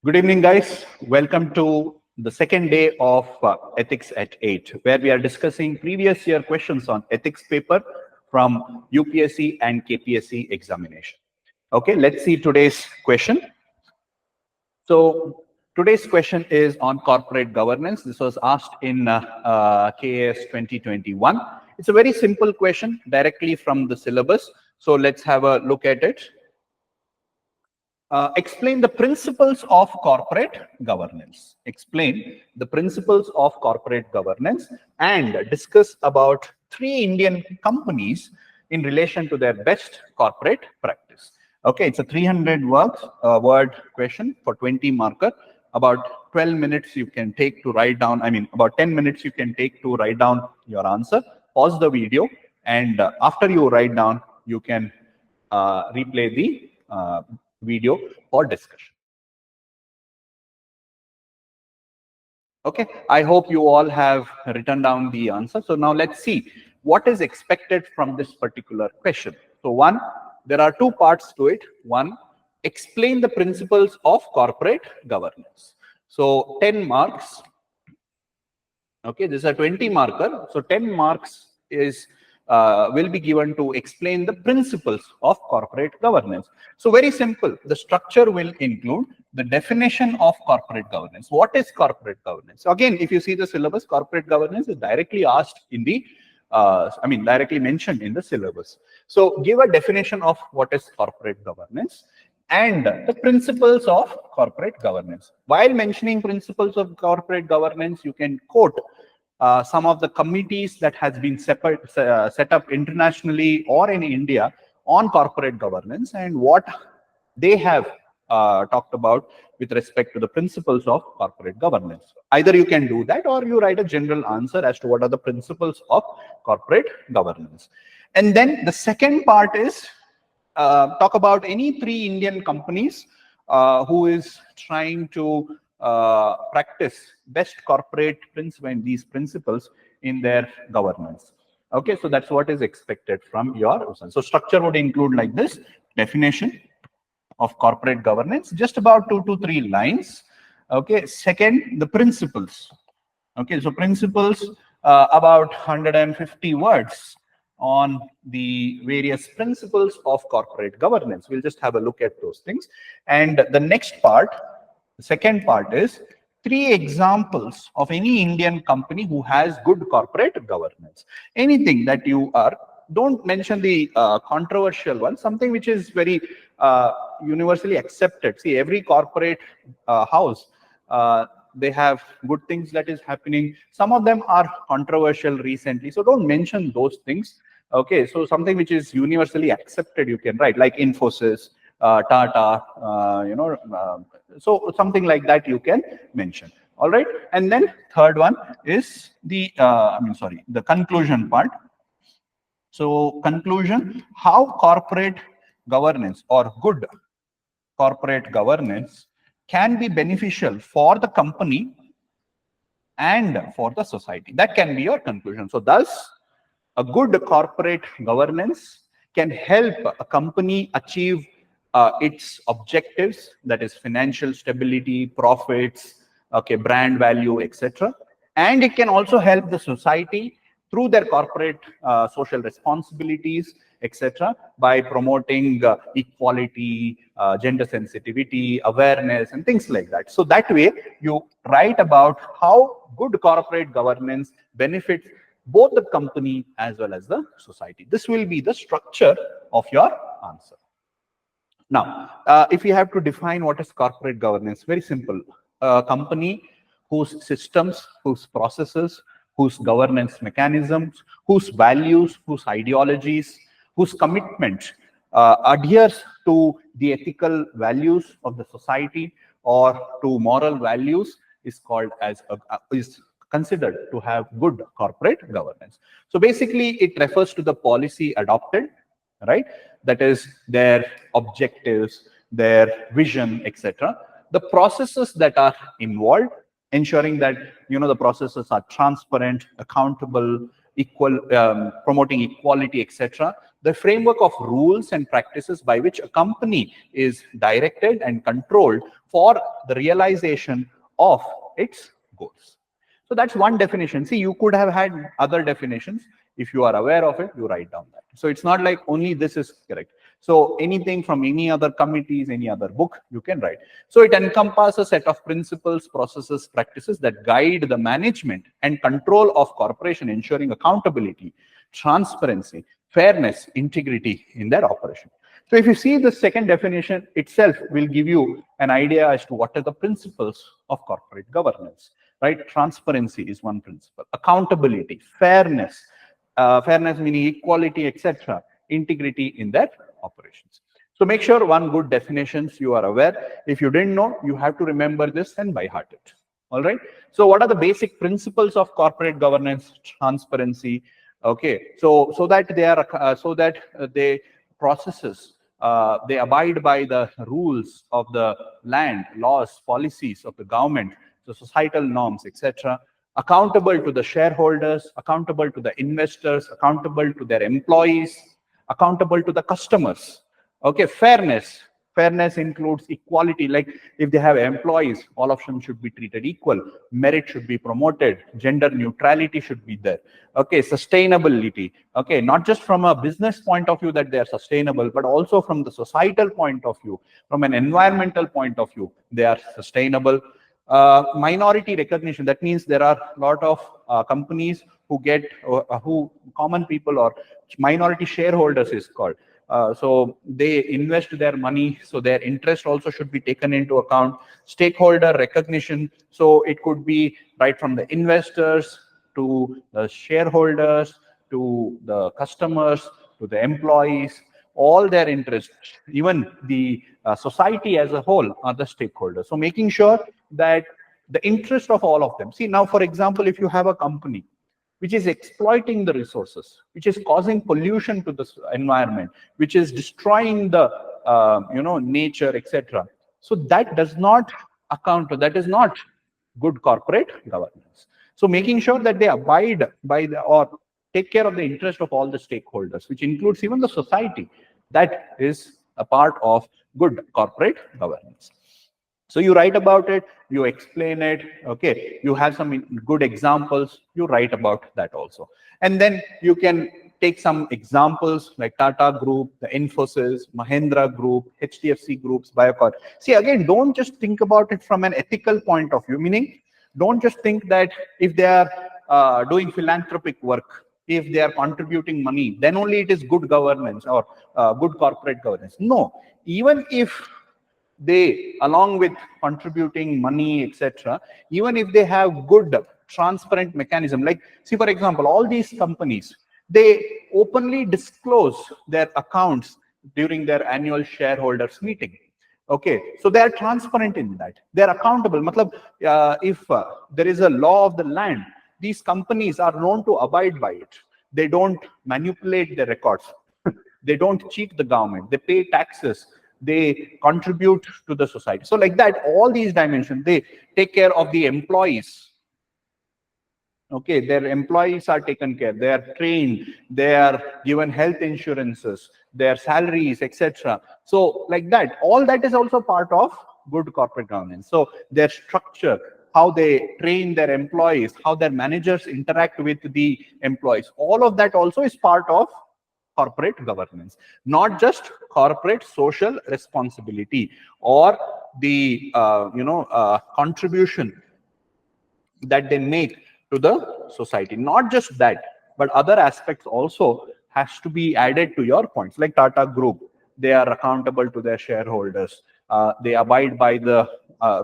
Good evening, guys. Welcome to the second day of Ethics at 8, where we are discussing previous year questions on ethics paper from UPSC and KPSC examination. Okay, let's see today's question. So today's question is on corporate governance. This was asked in KAS 2021. It's a very simple question directly from the syllabus. So let's have a look at it. Explain the principles of corporate governance. Explain the principles of corporate governance and discuss about 3 Indian companies in relation to their best corporate practice. Okay, it's a 300 word question for 20 marker. About 12 minutes you can take to write down, about 10 minutes you can take to write down your answer. Pause the video, and after you write down, you can replay the video for discussion. Okay, I hope you all have written down the answer. So now let's see what is expected from this particular question. So one, there are 2 parts to it. One, explain the principles of corporate governance. So 10 marks. Okay, this is a 20 marker. So 10 marks is will be given to explain the principles of corporate governance. So very simple. The structure will include the definition of corporate governance. What is corporate governance? So again, if you see the syllabus, corporate governance is directly asked in the, directly mentioned in the syllabus. So give a definition of what is corporate governance and the principles of corporate governance. While mentioning principles of corporate governance, you can quote some of the committees that has been set up internationally or in India on corporate governance and what they have talked about with respect to the principles of corporate governance. Either you can do that or you write a general answer as to what are the principles of corporate governance. And then the second part is talk about any 3 Indian companies who is trying to practice best corporate principle and these principles in their governance. Okay, so that's what is expected from your. So structure would include like this: definition of corporate governance, just about 2 to 3 lines. Okay, second, the principles. Okay, so principles about 150 words on the various principles of corporate governance. We'll just have a look at those things. And the next part, the second part is 3 examples of any Indian company who has good corporate governance. Anything that you are, don't mention the controversial one, something which is very universally accepted. See, every corporate house, they have good things that is happening. Some of them are controversial recently, so don't mention those things. Okay, so something which is universally accepted you can write, like Infosys, Tata, so something like that you can mention. All right, and then third one is the the conclusion part. So conclusion, how corporate governance or good corporate governance can be beneficial for the company and for the society. That can be your conclusion. So thus, a good corporate governance can help a company achieve its objectives, that is financial stability, profits, okay, brand value, etc. And it can also help the society through their corporate social responsibilities, etc., by promoting equality, gender sensitivity, awareness, and things like that. So that way, you write about how good corporate governance benefits both the company as well as the society. This will be the structure of your answer. Now, if you have to define what is corporate governance, very simple. A company whose systems, whose processes, whose governance mechanisms, whose values, whose ideologies, whose commitment adheres to the ethical values of the society or to moral values is called as is considered to have good corporate governance. So basically, it refers to the policy adopted, right? That is their objectives, their vision, etc. The processes that are involved, ensuring that the processes are transparent, accountable, promoting equality, etc. The framework of rules and practices by which a company is directed and controlled for the realization of its goals. So that's one definition. See, you could have had other definitions. If you are aware of it, you write down that. So it's not like only this is correct. So anything from any other committees, any other book, you can write. So it encompasses a set of principles, processes, practices that guide the management and control of corporation, ensuring accountability, transparency, fairness, integrity in their operation. So if you see the second definition itself will give you an idea as to what are the principles of corporate governance, right? Transparency is one principle, accountability, fairness, fairness meaning equality, etc., integrity in their operations. So make sure one good definitions you are aware. If you didn't know, you have to remember this and by heart it. All right. So what are the basic principles of corporate governance? Transparency. Okay. So that they are they processes they abide by the rules of the land, laws, policies of the government, the societal norms, etc. Accountable to the shareholders, accountable to the investors, accountable to their employees, accountable to the customers. Okay, fairness. Fairness includes equality, like if they have employees, all of them should be treated equal. Merit should be promoted. Gender neutrality should be there. Okay, sustainability. Okay, not just from a business point of view that they are sustainable, but also from the societal point of view, from an environmental point of view, they are sustainable. Minority recognition, that means there are a lot of companies who get, who common people or minority shareholders is called. So they invest their money, so their interest also should be taken into account. Stakeholder recognition, so it could be right from the investors to the shareholders to the customers to the employees, all their interests, even the society as a whole are the stakeholders. So making sure that the interest of all of them. See, now, for example, if you have a company which is exploiting the resources, which is causing pollution to the environment, which is destroying the nature, etc. So that does not account to, that is not good corporate governance. So making sure that they abide by the, or take care of the interest of all the stakeholders, which includes even the society, that is a part of good corporate governance. So you write about it, you explain it, okay, you have some good examples, you write about that also. And then you can take some examples like Tata Group, the Infosys, Mahindra Group, HDFC Groups, Biocon. See, again, don't just think about it from an ethical point of view, meaning don't just think that if they are doing philanthropic work, if they are contributing money, then only it is good governance or good corporate governance. No, even if they, along with contributing money, etc., even if they have good transparent mechanism, like, see, for example, all these companies, they openly disclose their accounts during their annual shareholders meeting. Okay, so they are transparent in that. They are accountable. Matlab, if there is a law of the land, these companies are known to abide by it. They don't manipulate their records. They don't cheat the government. They pay taxes. They contribute to the society. So like that, all these dimensions, they take care of the employees. Okay, their employees are taken care, they are trained, they are given health insurances, their salaries, etc. So like that, all that is also part of good corporate governance. So their structure, how they train their employees, how their managers interact with the employees, all of that also is part of corporate governance, not just corporate social responsibility or the contribution that they make to the society. Not just that, but other aspects also has to be added to your points. Like Tata Group, they are accountable to their shareholders. They abide by the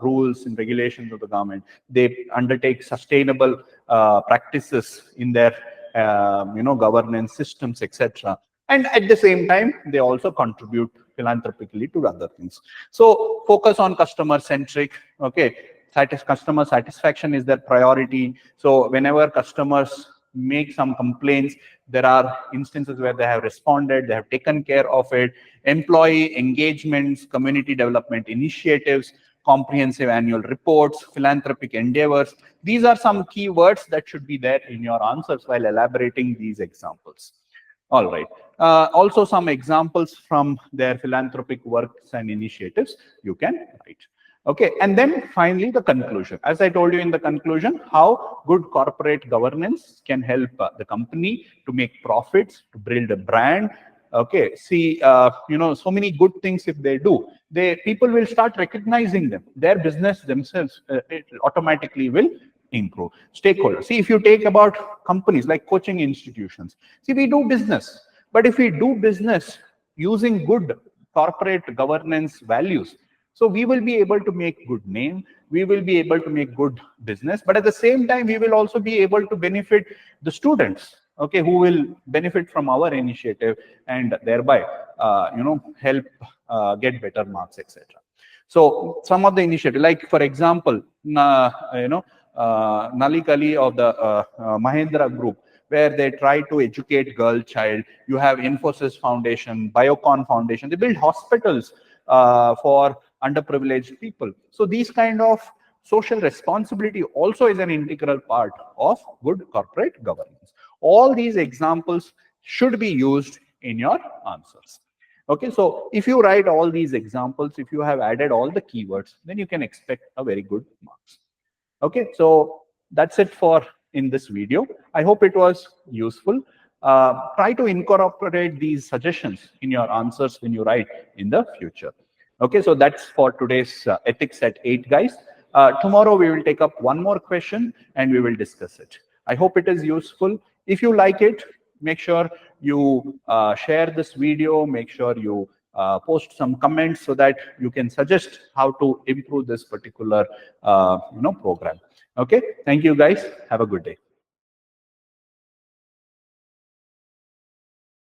rules and regulations of the government. They undertake sustainable practices in their governance systems, etc. And at the same time, they also contribute philanthropically to other things. So focus on customer centric. Okay, customer satisfaction is their priority. So whenever customers make some complaints, there are instances where they have responded, they have taken care of it. Employee engagements, community development initiatives, comprehensive annual reports, philanthropic endeavors. These are some key words that should be there in your answers while elaborating these examples. All right. Also, some examples from their philanthropic works and initiatives you can write. Okay, and then finally the conclusion. As I told you in the conclusion, how good corporate governance can help the company to make profits, to build a brand. Okay, see, so many good things if they do, people will start recognizing them. Their business themselves, it automatically will improve. Stakeholders. See, if you take about companies like coaching institutions, see, we do business, but if we do business using good corporate governance values, so we will be able to make good name, we will be able to make good business, but at the same time, we will also be able to benefit the students, okay, who will benefit from our initiative and thereby, help get better marks, etc. So some of the initiative, like for example, Nalikali of the Mahindra Group, where they try to educate girl child. You have Infosys Foundation, Biocon Foundation. They build hospitals for underprivileged people. So these kind of social responsibility also is an integral part of good corporate governance. All these examples should be used in your answers. Okay, so if you write all these examples, if you have added all the keywords, then you can expect a very good marks. Okay, so that's it for in this video. I hope it was useful. Try to incorporate these suggestions in your answers when you write in the future. Okay, so that's for today's ethics at 8, guys. Tomorrow we will take up one more question and we will discuss it. I hope it is useful. If you like it, make sure you share this video, make sure you post some comments so that you can suggest how to improve this particular program. Okay, thank you guys. Have a good day.